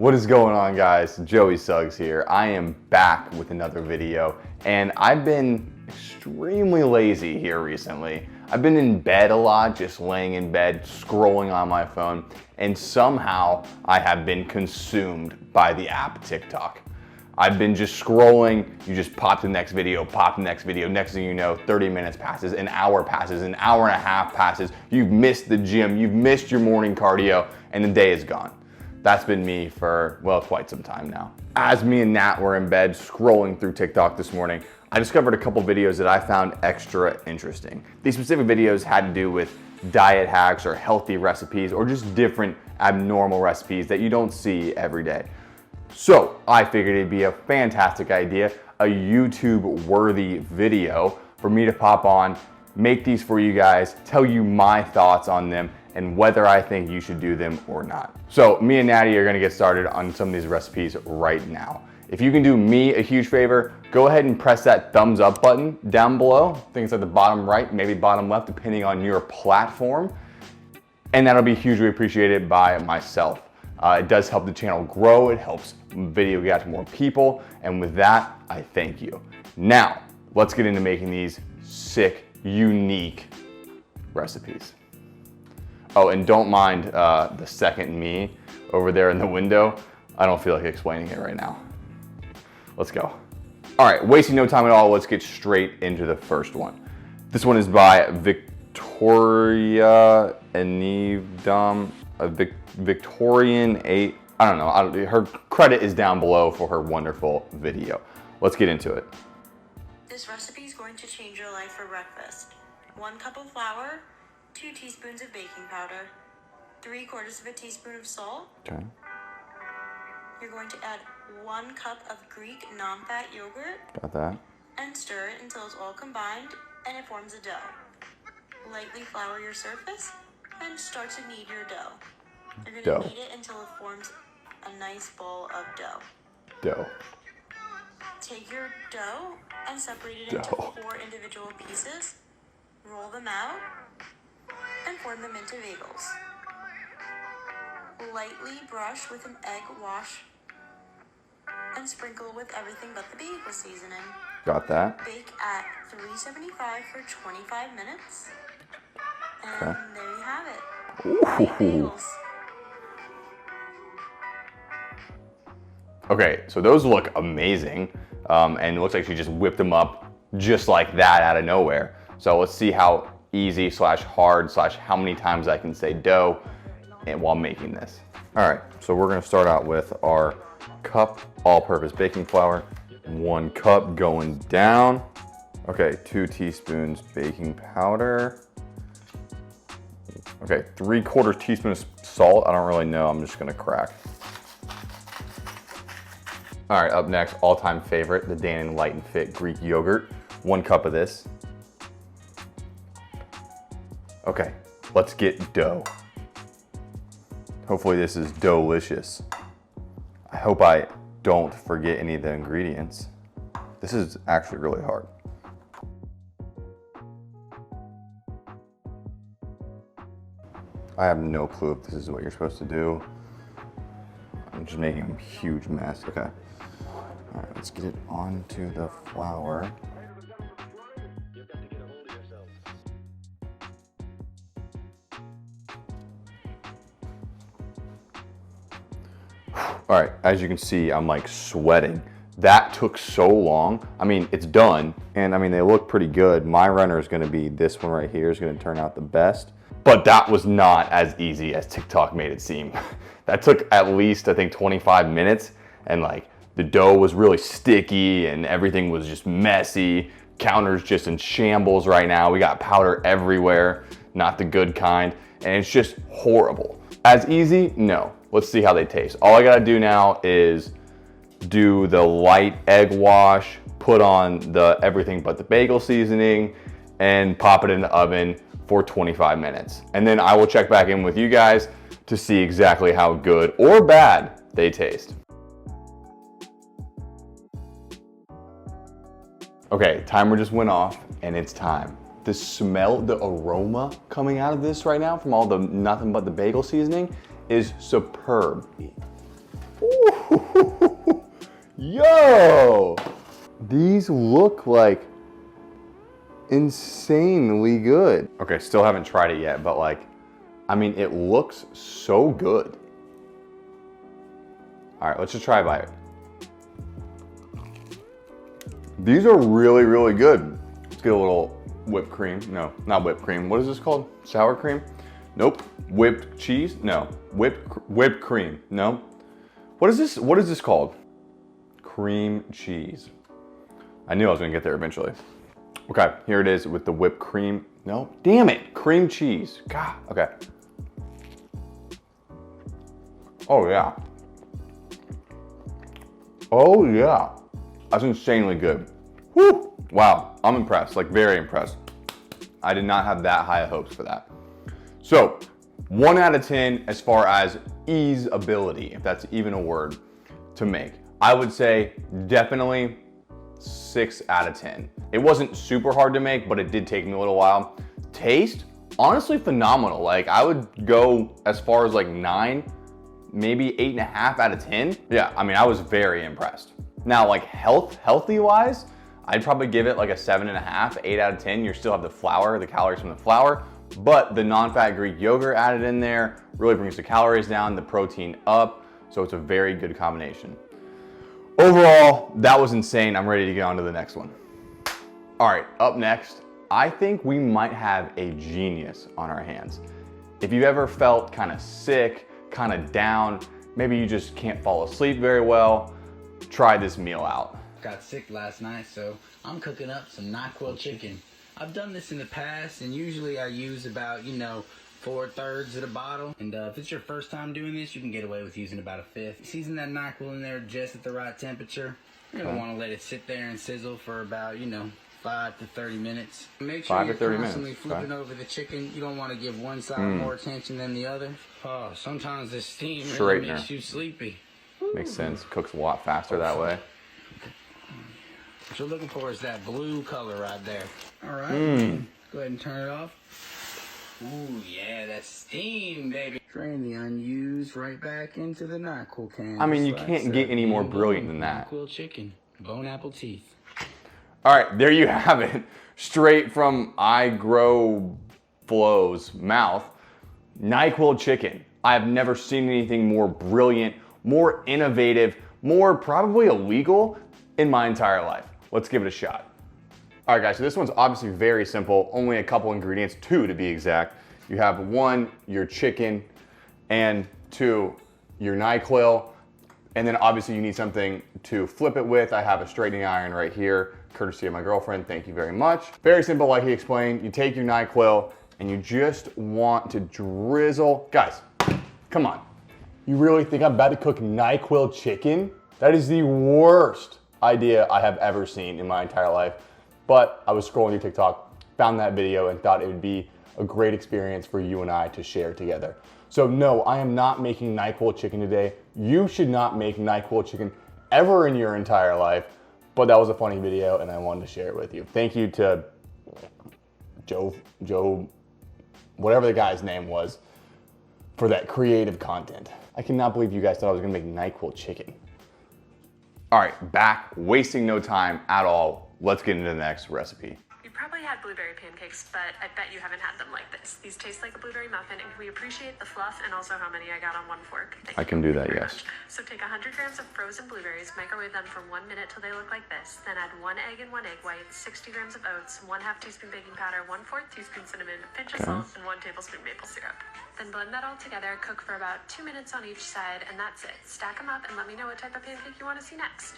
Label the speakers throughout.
Speaker 1: What is going on, guys? Joey Suggs here. I am back with another video, and I've been extremely lazy here recently. I've been in bed a lot, just laying in bed, scrolling on my phone, and somehow I have been consumed by the app TikTok. I've been just scrolling, you just pop the next video, next thing you know, 30 minutes passes, an hour passes, an hour and a half passes, you've missed the gym, you've missed your morning cardio, and the day is gone. That's been me for, well, quite some time now. As me and Nat were in bed scrolling through TikTok this morning, I discovered a couple videos that I found extra interesting. These specific videos had to do with diet hacks or healthy recipes or just different abnormal recipes that you don't see every day. So I figured it'd be a fantastic idea, a YouTube-worthy video for me to pop on, make these for you guys, tell you my thoughts on them, and whether I think you should do them or not. So me and Natty are gonna get started on some of these recipes right now. If you can do me a huge favor, go ahead and press that thumbs up button down below. I think it's at the bottom right, maybe bottom left, depending on your platform. And that'll be hugely appreciated by myself. It does help the channel grow, it helps video get out to more people, and with that, I thank you. Now, let's get into making these sick, unique recipes. Oh, and don't mind the second me over there in the window. I don't feel like explaining it right now. Let's go. All right, wasting no time at all, let's get straight into the first one. This one is by Victoria Enivdom, Victorian 8. I don't know, her credit is down below for her wonderful video. Let's get into it.
Speaker 2: This recipe is going to change your life for breakfast. 1 cup of flour, 2 teaspoons of baking powder, 3/4 of a teaspoon of salt.
Speaker 1: Okay.
Speaker 2: You're going to add 1 cup of Greek non-fat yogurt.
Speaker 1: Got that.
Speaker 2: And stir it until it's all combined and it forms a dough. Lightly flour your surface and start to knead your dough. You're going to knead it until it forms a nice ball of dough. Take your dough and separate it into 4 individual pieces. Roll them out and form them into bagels. Lightly brush with an egg wash and sprinkle with everything but the bagel seasoning.
Speaker 1: Got that.
Speaker 2: Bake at 375 for 25 minutes. And there you have it.
Speaker 1: Ooh. Okay, so those look amazing. And it looks like she just whipped them up just like that out of nowhere. So let's see how easy / hard / how many times I can say dough while making this. All right, so we're gonna start out with our cup all-purpose baking flour. 1 cup going down. Okay, 2 teaspoons baking powder. Okay, 3/4 teaspoon of salt. I don't really know, I'm just gonna crack. All right, up next, all-time favorite, the Dannon Light and Fit Greek yogurt. 1 cup of this. Okay, let's get dough. Hopefully this is delicious. I hope I don't forget any of the ingredients. This is actually really hard. I have no clue if this is what you're supposed to do. I'm just making a huge mess. Okay. All right, let's get it onto the flour. All right, as you can see, I'm like sweating. That took so long. I mean, it's done, and I mean, they look pretty good. My runner is gonna be this one right here, is gonna turn out the best. But that was not as easy as TikTok made it seem. That took at least, I think, 25 minutes, and like, the dough was really sticky, and everything was just messy. Counter's just in shambles right now. We got powder everywhere, not the good kind, and it's just horrible. As easy? No. Let's see how they taste. All I gotta do now is do the light egg wash, put on the everything but the bagel seasoning, and pop it in the oven for 25 minutes. And then I will check back in with you guys to see exactly how good or bad they taste. Okay, timer just went off and it's time. The smell, the aroma coming out of this right now from all the nothing but the bagel seasoning is superb. Ooh, yo, these look like insanely good. Okay, still haven't tried it yet, but like, I mean, it looks so good. All right, let's just try a bite. These are really, really good. Let's get a little whipped cream. No, not whipped cream. What is this called? Sour cream? Nope. Whipped cheese? No. Whipped cream? No. What is this? What is this called? Cream cheese. I knew I was gonna get there eventually. Okay, here it is with the whipped cream. No, damn it, cream cheese. God, okay. Oh yeah. Oh yeah. That's insanely good. Woo! Wow, I'm impressed, like very impressed. I did not have that high of hopes for that. So, 1 out of 10 as far as ease ability, if that's even a word to make. I would say definitely 6 out of 10. It wasn't super hard to make, but it did take me a little while. Taste, honestly phenomenal. Like I would go as far as like 9, maybe 8.5 out of 10. Yeah, I mean, I was very impressed. Now like healthy wise, I'd probably give it like a 7.5, 8 out of 10. You still have the flour, the calories from the flour, but the non-fat Greek yogurt added in there really brings the calories down, the protein up. So it's a very good combination. Overall, that was insane. I'm ready to get on to the next one. All right, up next, I think we might have a genius on our hands. If you've ever felt kind of sick, kind of down, maybe you just can't fall asleep very well, try this meal out.
Speaker 3: Got sick last night, so I'm cooking up some NyQuil chicken. I've done this in the past, and usually I use about, 4/3 of the bottle. And if it's your first time doing this, you can get away with using about a fifth. Season that NyQuil in there just at the right temperature. You're gonna want to let it sit there and sizzle for about, 5 to 30 minutes. Make sure you're constantly flipping over the chicken. You don't want to give one side more attention than the other. Oh, sometimes the steam really makes you sleepy.
Speaker 1: Makes sense. Cooks a lot faster that way.
Speaker 3: What you're looking for is that blue color right there. All right. Go ahead and turn it off. Ooh, yeah, that's steam, baby. Drain the unused right back into the NyQuil can.
Speaker 1: I mean, you can't get any more brilliant than that.
Speaker 3: NyQuil chicken, bone apple teeth.
Speaker 1: All right, there you have it. Straight from iGrowFlow's mouth, NyQuil chicken. I have never seen anything more brilliant, more innovative, more probably illegal in my entire life. Let's give it a shot. All right guys, so this one's obviously very simple, only a couple ingredients, 2 to be exact. You have 1, your chicken, and 2, your NyQuil, and then obviously you need something to flip it with. I have a straightening iron right here, courtesy of my girlfriend, thank you very much. Very simple like he explained, you take your NyQuil and you just want to drizzle. Guys, come on. You really think I'm about to cook NyQuil chicken? That is the worst idea I have ever seen in my entire life. But I was scrolling through TikTok, found that video and thought it would be a great experience for you and I to share together. So no, I am not making NyQuil chicken today. You should not make NyQuil chicken ever in your entire life. But that was a funny video and I wanted to share it with you. Thank you to Joe, whatever the guy's name was, for that creative content. I cannot believe you guys thought I was gonna make NyQuil chicken. All right, back, wasting no time at all. Let's get into the next recipe.
Speaker 4: You probably had blueberry pancakes, but I bet you haven't had them like this. These taste like a blueberry muffin, and we appreciate the fluff and also how many I got on one fork.
Speaker 1: I can do that, yes.
Speaker 4: So take 100 grams of frozen blueberries, microwave them for 1 minute till they look like this. Then add 1 egg and 1 egg white, 60 grams of oats, 1/2 teaspoon baking powder, 1/4 teaspoon cinnamon, a pinch of salt, and 1 tablespoon maple syrup. Then blend that all together, cook for about 2 minutes on each side, and that's it. Stack them up and let me know what type of pancake you want to see next.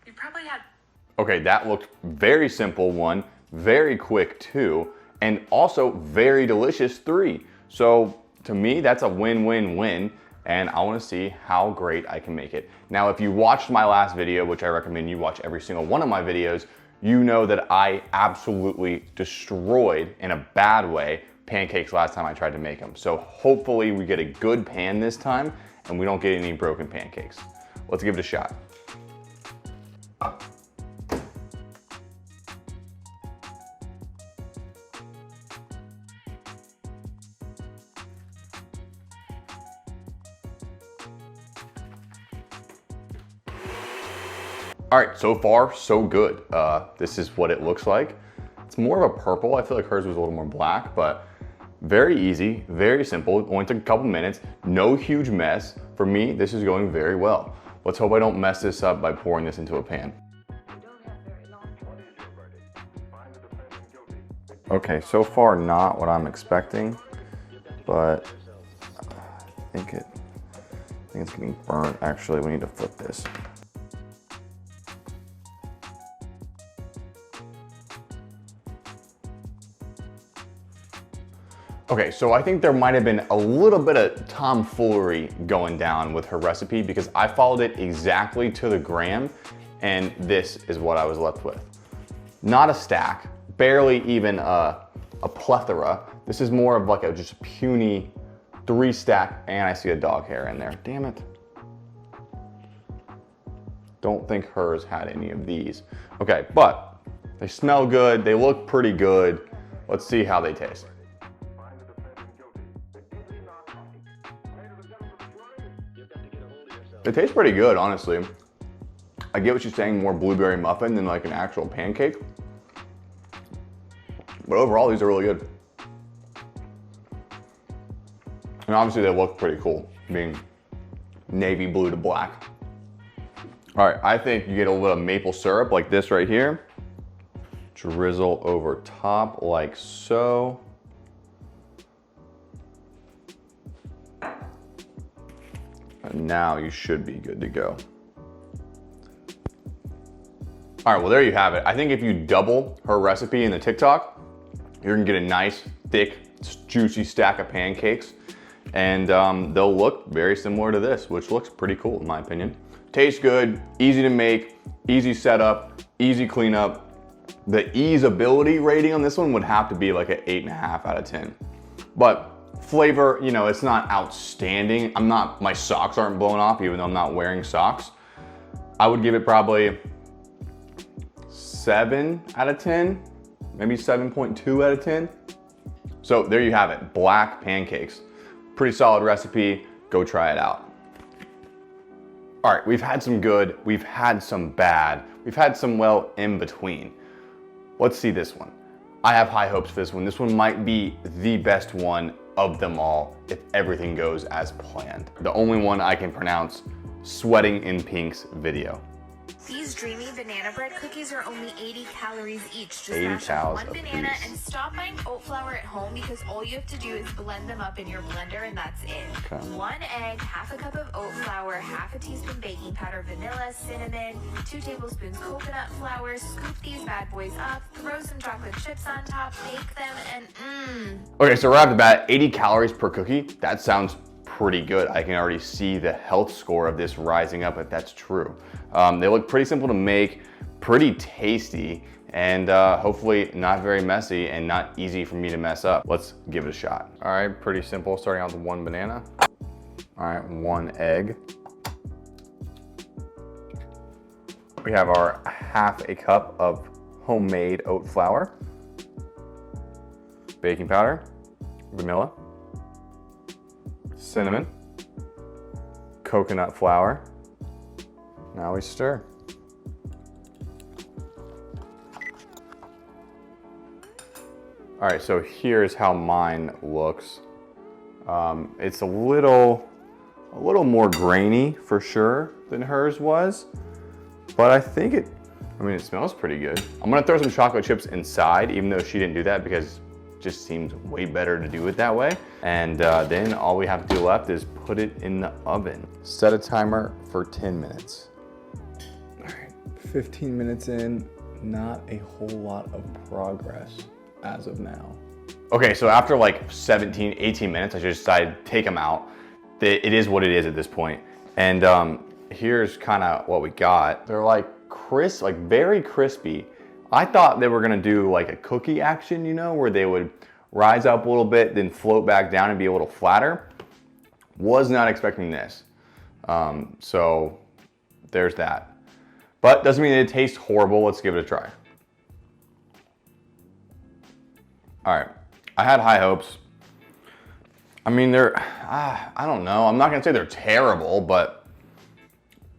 Speaker 4: You probably had...
Speaker 1: Okay, that looked very simple, 1, very quick, 2, and also very delicious, 3. So to me, that's a win-win-win, and I wanna see how great I can make it. Now, if you watched my last video, which I recommend you watch every single one of my videos, you know that I absolutely destroyed, in a bad way, pancakes last time I tried to make them. So hopefully we get a good pan this time, and we don't get any broken pancakes. Let's give it a shot. All right, so far, so good. This is what it looks like. It's more of a purple. I feel like hers was a little more black, but very easy, very simple. It only took a couple minutes, no huge mess. For me, this is going very well. Let's hope I don't mess this up by pouring this into a pan. Okay, so far not what I'm expecting, but I think it's getting burnt. Actually, we need to flip this. Okay, so I think there might have been a little bit of tomfoolery going down with her recipe because I followed it exactly to the gram, and this is what I was left with. Not a stack, barely even a plethora. This is more of like a just puny 3-stack, and I see a dog hair in there. Damn it. Don't think hers had any of these. Okay, but they smell good, they look pretty good. Let's see how they taste. It tastes pretty good, honestly. I get what she's saying, more blueberry muffin than like an actual pancake. But overall, these are really good. And obviously they look pretty cool, being navy blue to black. All right, I think you get a little maple syrup like this right here. Drizzle over top like so. And now you should be good to go. All right, well, there you have it. I think if you double her recipe in the TikTok, you're gonna get a nice, thick, juicy stack of pancakes. And they'll look very similar to this, which looks pretty cool in my opinion. Tastes good, easy to make, easy setup, easy cleanup. The easeability rating on this one would have to be like an 8.5 out of 10. But flavor, you know, it's not outstanding. My socks aren't blown off even though I'm not wearing socks. I would give it probably 7 out of 10, maybe 7.2 out of 10. So there you have it, black pancakes. Pretty solid recipe, go try it out. All right, we've had some good, we've had some bad, we've had some well in between. Let's see this one. I have high hopes for this one. This one might be the best one of them all if everything goes as planned. The only one I can pronounce, Sweating in Pink's video.
Speaker 5: These dreamy banana bread cookies are only 80 calories each. Just
Speaker 1: 80
Speaker 5: mash up
Speaker 1: calories
Speaker 5: one
Speaker 1: a
Speaker 5: banana
Speaker 1: piece.
Speaker 5: and stop buying oat flour at home because all you have to do is blend them up in your blender and that's it.
Speaker 1: Okay.
Speaker 5: 1 egg, half a cup of oat flour, half a teaspoon baking powder, vanilla, cinnamon, 2 tablespoons coconut flour. Scoop these bad boys up, throw some chocolate chips on top, bake them, and
Speaker 1: Okay, so right off the bat, 80 calories per cookie. That sounds pretty good. I can already see the health score of this rising up if that's true. They look pretty simple to make, pretty tasty, and hopefully not very messy and not easy for me to mess up. Let's give it a shot. All right, pretty simple, starting out with 1 banana. All right, 1 egg. We have our half a cup of homemade oat flour, baking powder, vanilla, cinnamon, coconut flour. Now we stir. All right, so here's how mine looks. It's a little more grainy for sure than hers was, but I think it smells pretty good. I'm gonna throw some chocolate chips inside, even though she didn't do that because it just seems way better to do it that way. And then all we have to do left is put it in the oven. Set a timer for 10 minutes. All right, 15 minutes in, not a whole lot of progress as of now. Okay, so after like 17, 18 minutes, I just decided to take them out. It is what it is at this point. And here's kind of what we got. They're like crisp, like very crispy. I thought they were gonna do like a cookie action, you know, where they would rise up a little bit, then float back down and be a little flatter. Was not expecting this. So there's that. But doesn't mean it tastes horrible. Let's give it a try. All right, I had high hopes. I mean, I don't know. I'm not gonna say they're terrible, but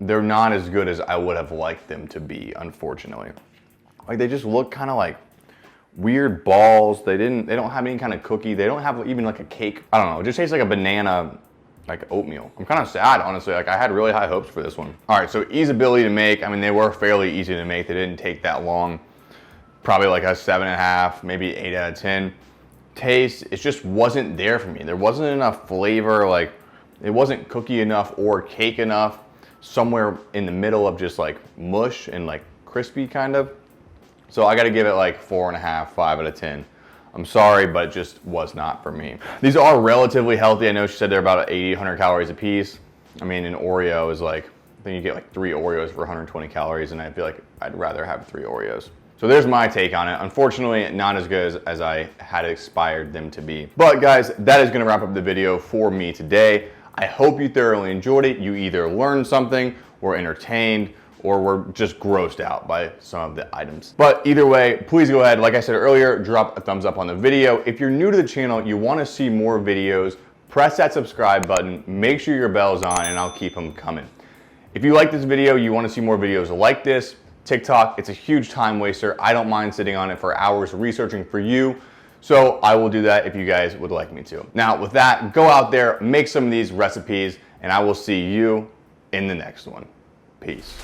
Speaker 1: they're not as good as I would have liked them to be, unfortunately. Like, they just look kind of like weird balls. They don't have any kind of cookie. They don't have even like a cake. I don't know. It just tastes like a banana, like oatmeal. I'm kind of sad, honestly. Like, I had really high hopes for this one. All right, so easeability to make. I mean, they were fairly easy to make. They didn't take that long. Probably like a 7.5, maybe 8 out of 10. Taste, it just wasn't there for me. There wasn't enough flavor. Like, it wasn't cookie enough or cake enough. Somewhere in the middle of just like mush and like crispy kind of. So I gotta give it like 4.5, 5 out of 10. I'm sorry, but it just was not for me. These are relatively healthy. I know she said they're about 80, 100 calories a piece. I mean, an Oreo is like, I think you get like 3 Oreos for 120 calories, and I feel like I'd rather have 3 Oreos. So there's my take on it. Unfortunately, not as good as I had inspired them to be. But guys, that is gonna wrap up the video for me today. I hope you thoroughly enjoyed it. You either learned something, were entertained, or were just grossed out by some of the items. But either way, please go ahead, like I said earlier, drop a thumbs up on the video. If you're new to the channel, you wanna see more videos, press that subscribe button, make sure your bell's on, and I'll keep them coming. If you like this video, you wanna see more videos like this, TikTok, it's a huge time waster. I don't mind sitting on it for hours researching for you. So I will do that if you guys would like me to. Now with that, go out there, make some of these recipes, and I will see you in the next one. Peace.